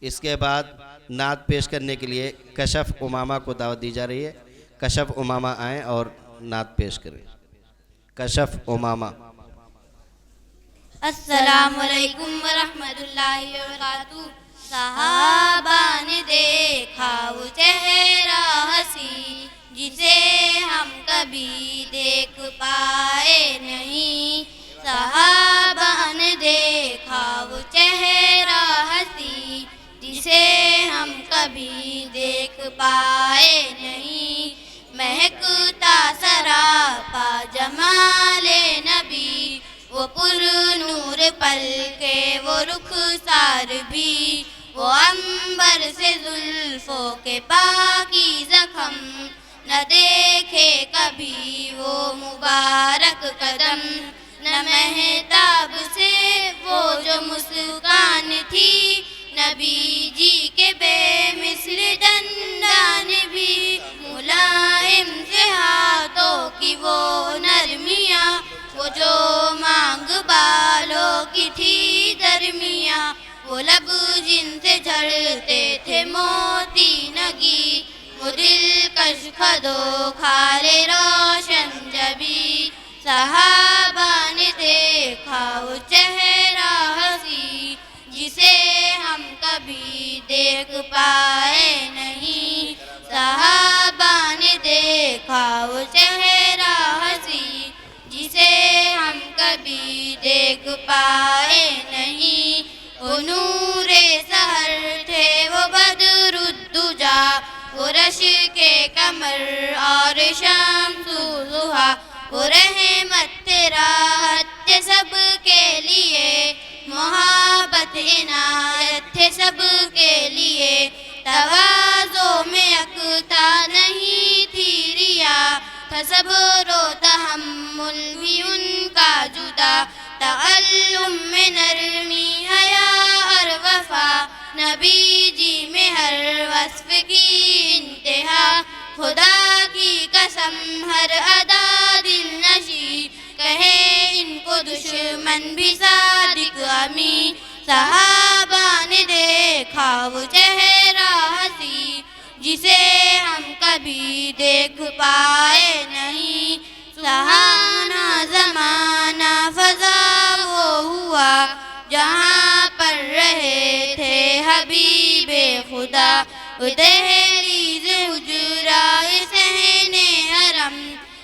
اس کے بعد نعت پیش کرنے کے لیے کشف امامہ کو دعوت دی جا رہی ہے۔ کشف امامہ آئیں اور نعت پیش کریں۔ کشف امامہ۔ السلام علیکم ورحمۃ اللہ وبرکاتہ۔ صحابہ نے دیکھا وہ چہرہ ہنسی جسے ہم کبھی دیکھ پائے نہیں۔ صحابہ نے دیکھا وہ چہرہ ہنسی جسے ہم کبھی دیکھ پائے نہیں۔ مہکتا سراپا جمال نبی، وہ پر نور پل کے وہ رخسار بھی، وہ عنبر سے زلفوں کے پاکیزہ خم، نہ دیکھے کبھی وہ مبارک قدم۔ نہ مہتاب سے وہ جو مسکان تھی، نبی جی کے بے مثل دندان بھی، ملائم سے ہاتھوں کی وہ نرمیاں، وہ جو مانگ بالوں کی تھی درمیاں، وہ لب جن سے جھڑتے تھے موتی نگی، وہ دلکش خدو خارے روشن جبی۔ صحابہ نے دیکھا وہ چہرہ ہنسی جسے ہم کبھی دیکھ پائے نہیں۔ صحابہ نے دیکھا وہ چہرہ ہنسی جسے ہم کبھی دیکھ پائے نہیں۔ وہ نور سحر تھے وہ بدر الدجا، وہ رشک قمر اور شمس ضحیٰ، وہ رحمت تھے راحت تھے سب کے لیے، محبت عنایت تھے سب کے لیے۔ تواضع میں یکتا نہیں تھی ریا، تھا صبر و تحمل بھی ان کا جدا۔ تعلم میں نرمی حیا اور وفا، نبی جی میں ہر وصف کی انتہا۔ خدا کی قسم ہر ادا دل نشیں، کہے ان کو دشمن بھی صادق امی۔ صحابہ نے دیکھا وہ چہرہ ہنسی جسے ہم کبھی دیکھ پائے نہیں۔ سہانا زمانہ فضا وہ ہوا جہاں پر رہے تھے حبیب خدا، وہ دہلیز حجرائے صحن حرم،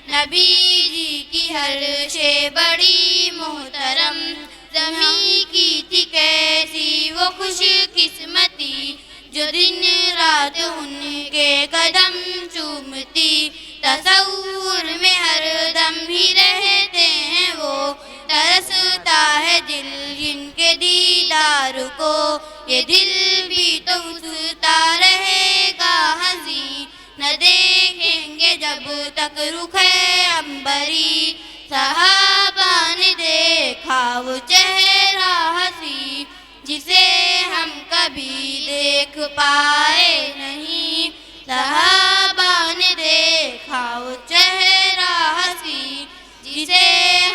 نبی جی کی ہر شے بڑی محترم۔ زمین کی تھی کیسی وہ خوش قسمتی، جو دن رات ان کے قدم چومتی۔ تصور میں ہر دم ہی رہتے ہیں وہ، ترستا ہے دل جن کے دیدار کو، یہ دل بھی تو اٹھتا رہے گا ہنسی، نہ دیکھیں گے جب تک رخ عنبری۔ صحابہ نے دیکھا وہ چہرہ ہنسی جسے ہم کبھی دیکھ پائے نہیں۔ صحابہ نے دیکھا وہ چہرہ ہنسی جسے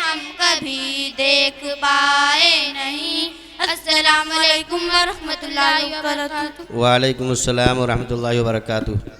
ہم کبھی دیکھ پائے نہیں۔ السلام علیکم ورحمۃ اللہ وبرکاتہ۔ وعلیکم السلام ورحمۃ اللہ وبرکاتہ۔